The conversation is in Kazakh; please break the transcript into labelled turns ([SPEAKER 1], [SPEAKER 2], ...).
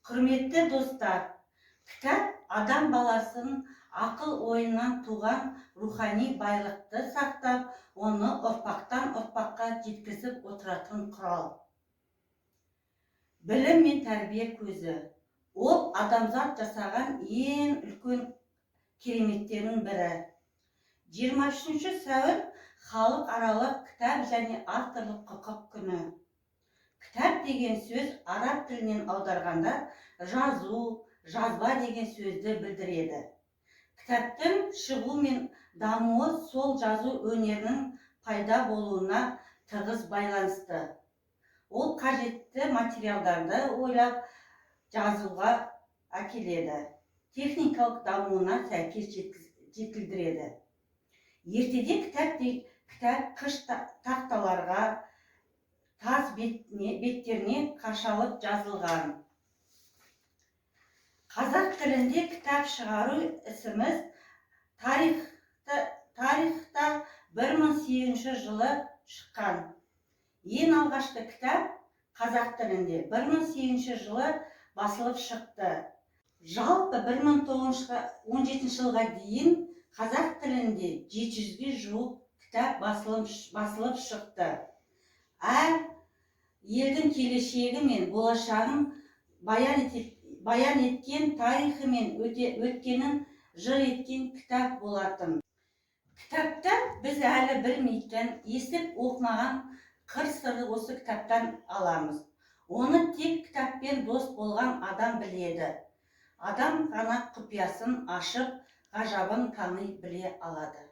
[SPEAKER 1] Құрметті достар, кітап адам баласын ақыл ойынан туған рухани байлықты сақтап, оны ұрпақтан ұрпаққа жеткізіп отыратын құрал. Білім мен тәрбие көзі. Ол адамзат жасаған ең үлкен кереметтердің бірі. 23 сәуір халықаралық кітап және авторлық құқық күні. Кітап деген сөз араб тілінен аударғанда жазу, жазба деген сөзді білдіреді. Кітаптың шығу мен дамуы сол жазу өнерінің пайда болуына тығыз байланысты. Ол қажетті материалдарды ойлап жазуға әкеледі. Техникалық дамуына сәйкес жетілдіреді. Ертеде кітап қыш тақталарға, тас беттеріне қашалып жазылған. Қазақ тілінде кітап шығару ісіміз тарихта 1008 жылы шыққан. Ең алғашқы кітап қазақ тілінде 1008 жылы басылып шықты. Жалпы 1917 жылға дейін қазақ тілінде 700-ге жуық кітап басылып шықты. Әр елдің келешегі мен болашағын баян еткен, тарихы мен өткенін жыр еткен кітап болатын. Кітапта біз әлі білмейтін, естіп оқымаған қыр-сыры осы кітаптан аламыз. Оны тек кітаппен дос болған адам біледі. Адам ғана құпиясын ашып, ғажабын тани біле алады.